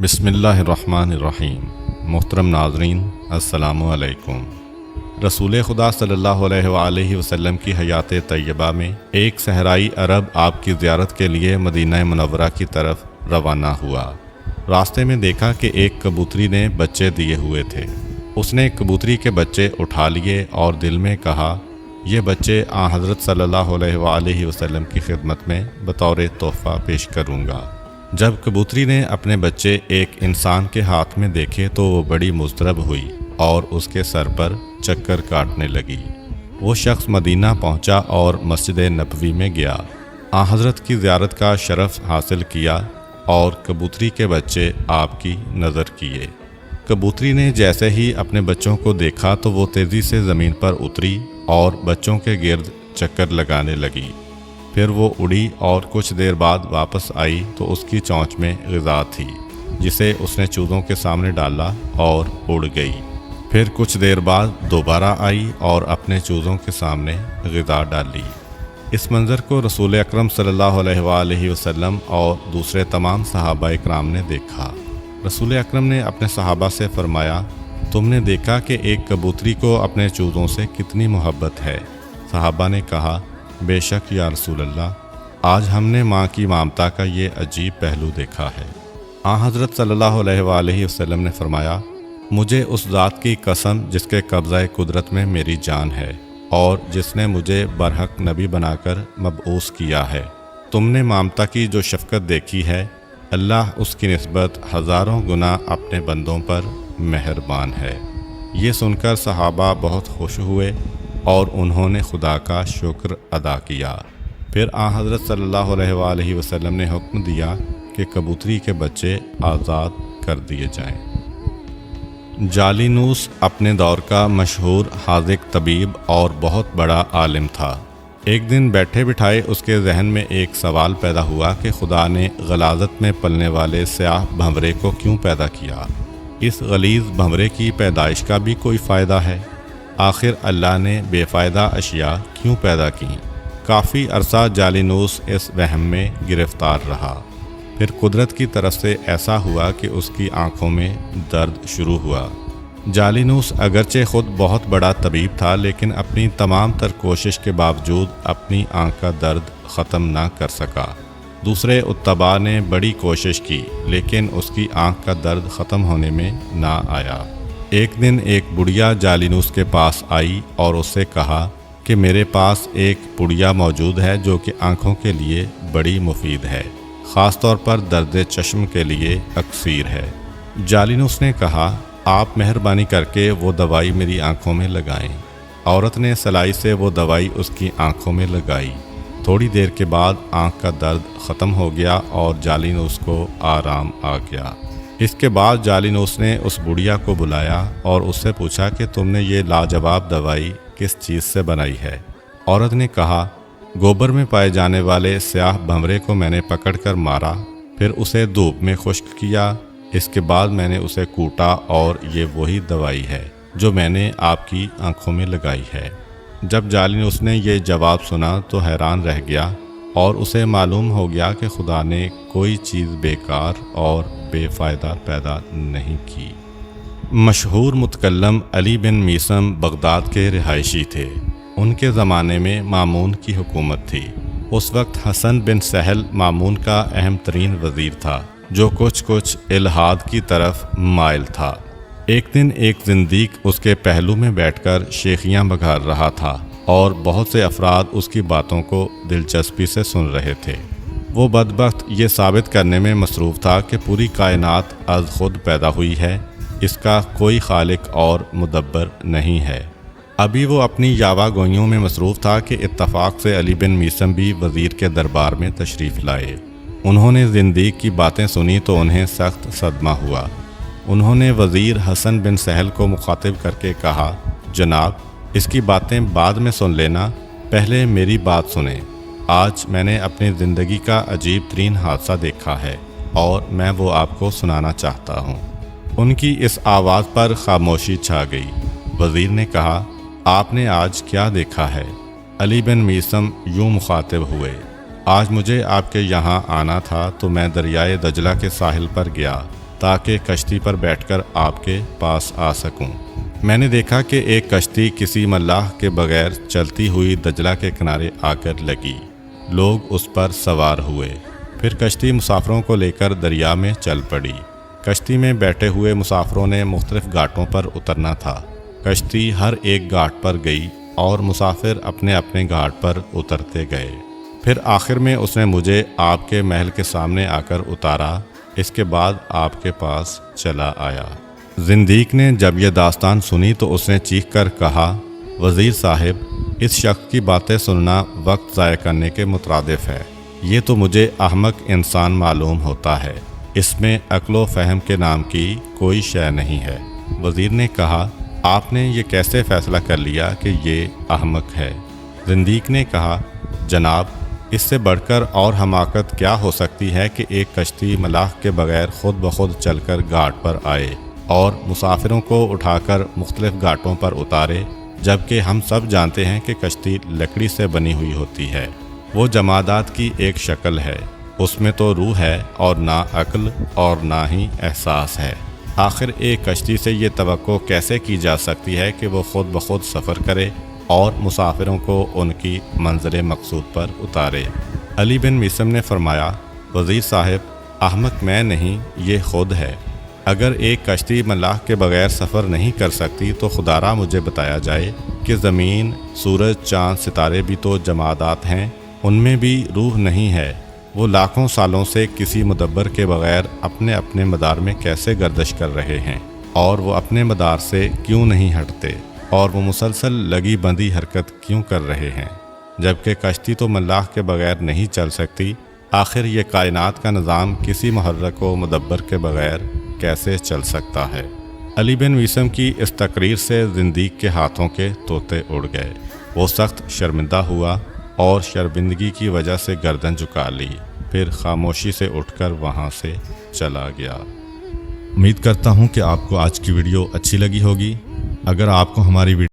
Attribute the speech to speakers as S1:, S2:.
S1: بسم اللہ الرحمن الرحیم۔ محترم ناظرین، السلام علیکم۔ رسول خدا صلی اللہ علیہ وآلہ وسلم کی حیات طیبہ میں ایک صحرائی عرب آپ کی زیارت کے لیے مدینہ منورہ کی طرف روانہ ہوا۔ راستے میں دیکھا کہ ایک کبوتری نے بچے دیے ہوئے تھے۔ اس نے کبوتری کے بچے اٹھا لیے اور دل میں کہا، یہ بچے حضرت صلی اللہ علیہ وآلہ وسلم کی خدمت میں بطور تحفہ پیش کروں گا۔ جب کبوتری نے اپنے بچے ایک انسان کے ہاتھ میں دیکھے تو وہ بڑی مضطرب ہوئی اور اس کے سر پر چکر کاٹنے لگی۔ وہ شخص مدینہ پہنچا اور مسجد نبوی میں گیا، حضرت کی زیارت کا شرف حاصل کیا اور کبوتری کے بچے آپ کی نظر کیے۔ کبوتری نے جیسے ہی اپنے بچوں کو دیکھا تو وہ تیزی سے زمین پر اتری اور بچوں کے گرد چکر لگانے لگی۔ پھر وہ اڑی اور کچھ دیر بعد واپس آئی تو اس کی چونچ میں غذا تھی، جسے اس نے چوزوں کے سامنے ڈالا اور اڑ گئی۔ پھر کچھ دیر بعد دوبارہ آئی اور اپنے چوزوں کے سامنے غذا ڈالی۔ اس منظر کو رسول اکرم صلی اللہ علیہ وآلہ وسلم اور دوسرے تمام صحابہ اکرام نے دیکھا۔ رسول اکرم نے اپنے صحابہ سے فرمایا، تم نے دیکھا کہ ایک کبوتری کو اپنے چوزوں سے کتنی محبت ہے؟ صحابہ نے کہا، بے شک یا رسول اللہ، آج ہم نے ماں کی ممتا کا یہ عجیب پہلو دیکھا ہے۔ حضرت صلی اللہ علیہ وآلہ وسلم نے فرمایا، مجھے اس ذات کی قسم جس کے قبضہ قدرت میں میری جان ہے اور جس نے مجھے برحق نبی بنا کر مبعوث کیا ہے، تم نے ممتا کی جو شفقت دیکھی ہے، اللہ اس کی نسبت ہزاروں گنا اپنے بندوں پر مہربان ہے۔ یہ سن کر صحابہ بہت خوش ہوئے اور انہوں نے خدا کا شکر ادا کیا۔ پھر حضرت صلی اللہ علیہ وآلہ وسلم نے حکم دیا کہ کبوتری کے بچے آزاد کر دیے جائیں۔ جالینوس اپنے دور کا مشہور حاذق طبیب اور بہت بڑا عالم تھا۔ ایک دن بیٹھے بٹھائے اس کے ذہن میں ایک سوال پیدا ہوا کہ خدا نے غلاظت میں پلنے والے سیاہ بھنورے کو کیوں پیدا کیا؟ اس غلیظ بھنورے کی پیدائش کا بھی کوئی فائدہ ہے؟ آخر اللہ نے بے فائدہ اشیاء کیوں پیدا کیں؟ کافی عرصہ جالینوس اس وہم میں گرفتار رہا۔ پھر قدرت کی طرف سے ایسا ہوا کہ اس کی آنکھوں میں درد شروع ہوا۔ جالینوس اگرچہ خود بہت بڑا طبیب تھا، لیکن اپنی تمام تر کوشش کے باوجود اپنی آنکھ کا درد ختم نہ کر سکا۔ دوسرے اتباع نے بڑی کوشش کی، لیکن اس کی آنکھ کا درد ختم ہونے میں نہ آیا۔ ایک دن ایک بڑھیا جالینوس کے پاس آئی اور اس سے کہا کہ میرے پاس ایک پڑیا موجود ہے جو کہ آنکھوں کے لیے بڑی مفید ہے، خاص طور پر درد چشم کے لیے اکسیر ہے۔ جالینوس نے کہا، آپ مہربانی کر کے وہ دوائی میری آنکھوں میں لگائیں۔ عورت نے سلائی سے وہ دوائی اس کی آنکھوں میں لگائی۔ تھوڑی دیر کے بعد آنکھ کا درد ختم ہو گیا اور جالینوس کو آرام آ گیا۔ اس کے بعد جالینوس نے اس بڑھیا کو بلایا اور اس سے پوچھا کہ تم نے یہ لاجواب دوائی کس چیز سے بنائی ہے؟ عورت نے کہا، گوبر میں پائے جانے والے سیاہ بھنورے کو میں نے پکڑ کر مارا، پھر اسے دھوپ میں خشک کیا، اس کے بعد میں نے اسے کوٹا اور یہ وہی دوائی ہے جو میں نے آپ کی آنکھوں میں لگائی ہے۔ جب جالینوس نے یہ جواب سنا تو حیران رہ گیا اور اسے معلوم ہو گیا کہ خدا نے کوئی چیز بیکار اور بے فائدہ پیدا نہیں کی۔ مشہور متکلم علی بن میثم بغداد کے رہائشی تھے۔ ان کے زمانے میں مامون کی حکومت تھی۔ اس وقت حسن بن سہل مامون کا اہم ترین وزیر تھا، جو کچھ الحاد کی طرف مائل تھا۔ ایک دن ایک زندیق اس کے پہلو میں بیٹھ کر شیخیاں بگھار رہا تھا اور بہت سے افراد اس کی باتوں کو دلچسپی سے سن رہے تھے۔ وہ بدبخت یہ ثابت کرنے میں مصروف تھا کہ پوری کائنات از خود پیدا ہوئی ہے، اس کا کوئی خالق اور مدبر نہیں ہے۔ ابھی وہ اپنی یاوہ گوئیوں میں مصروف تھا کہ اتفاق سے علی بن میثم بھی وزیر کے دربار میں تشریف لائے۔ انہوں نے زندیق کی باتیں سنی تو انہیں سخت صدمہ ہوا۔ انہوں نے وزیر حسن بن سہل کو مخاطب کر کے کہا، جناب، اس کی باتیں بعد میں سن لینا، پہلے میری بات سنیں۔ آج میں نے اپنی زندگی کا عجیب ترین حادثہ دیکھا ہے اور میں وہ آپ کو سنانا چاہتا ہوں۔ ان کی اس آواز پر خاموشی چھا گئی۔ وزیر نے کہا، آپ نے آج کیا دیکھا ہے؟ علی بن میثم یوں مخاطب ہوئے، آج مجھے آپ کے یہاں آنا تھا تو میں دریائے دجلہ کے ساحل پر گیا۔ تاکہ کشتی پر بیٹھ کر آپ کے پاس آ سکوں۔ میں نے دیکھا کہ ایک کشتی کسی ملاح کے بغیر چلتی ہوئی دجلہ کے کنارے آ کر لگی۔ لوگ اس پر سوار ہوئے۔ پھر کشتی مسافروں کو لے کر دریا میں چل پڑی۔ کشتی میں بیٹھے ہوئے مسافروں نے مختلف گھاٹوں پر اترنا تھا۔ کشتی ہر ایک گھاٹ پر گئی اور مسافر اپنے اپنے گھاٹ پر اترتے گئے۔ پھر آخر میں اس نے مجھے آپ کے محل کے سامنے آ کر اتارا۔ اس کے بعد آپ کے پاس چلا آیا۔ زندیق نے جب یہ داستان سنی تو اس نے چیخ کر کہا، وزیر صاحب، اس شخص کی باتیں سننا وقت ضائع کرنے کے مترادف ہے۔ یہ تو مجھے احمق انسان معلوم ہوتا ہے۔ اس میں عقل و فہم کے نام کی کوئی شے نہیں ہے۔ وزیر نے کہا، آپ نے یہ کیسے فیصلہ کر لیا کہ یہ احمق ہے؟ زندیق نے کہا، جناب، اس سے بڑھ کر اور حماقت کیا ہو سکتی ہے کہ ایک کشتی ملاح کے بغیر خود بخود چل کر گھاٹ پر آئے اور مسافروں کو اٹھا کر مختلف گھاٹوں پر اتارے، جبکہ ہم سب جانتے ہیں کہ کشتی لکڑی سے بنی ہوئی ہوتی ہے۔ وہ جمادات کی ایک شکل ہے، اس میں تو روح ہے اور نہ عقل اور نہ ہی احساس ہے۔ آخر ایک کشتی سے یہ توقع کیسے کی جا سکتی ہے کہ وہ خود بخود سفر کرے اور مسافروں کو ان کی منزل مقصود پر اتارے؟ علی بن میثم نے فرمایا، وزیر صاحب، احمق میں نہیں، یہ خود ہے۔ اگر ایک کشتی ملاح کے بغیر سفر نہیں کر سکتی تو خدا را مجھے بتایا جائے کہ زمین، سورج، چاند، ستارے بھی تو جمادات ہیں، ان میں بھی روح نہیں ہے۔ وہ لاکھوں سالوں سے کسی مدبر کے بغیر اپنے اپنے مدار میں کیسے گردش کر رہے ہیں، اور وہ اپنے مدار سے کیوں نہیں ہٹتے، اور وہ مسلسل لگی بندی حرکت کیوں کر رہے ہیں، جبکہ کشتی تو ملاح کے بغیر نہیں چل سکتی۔ آخر یہ کائنات کا نظام کسی محرک و مدبر کے بغیر کیسے چل سکتا ہے؟ علی بن میثم کی اس تقریر سے زندیق کے ہاتھوں کے طوطے اڑ گئے۔ وہ سخت شرمندہ ہوا اور شرمندگی کی وجہ سے گردن جھکا لی، پھر خاموشی سے اٹھ کر وہاں سے چلا گیا۔ امید کرتا ہوں کہ آپ کو آج کی ویڈیو اچھی لگی ہوگی۔ اگر آپ کو ہماری ویڈیو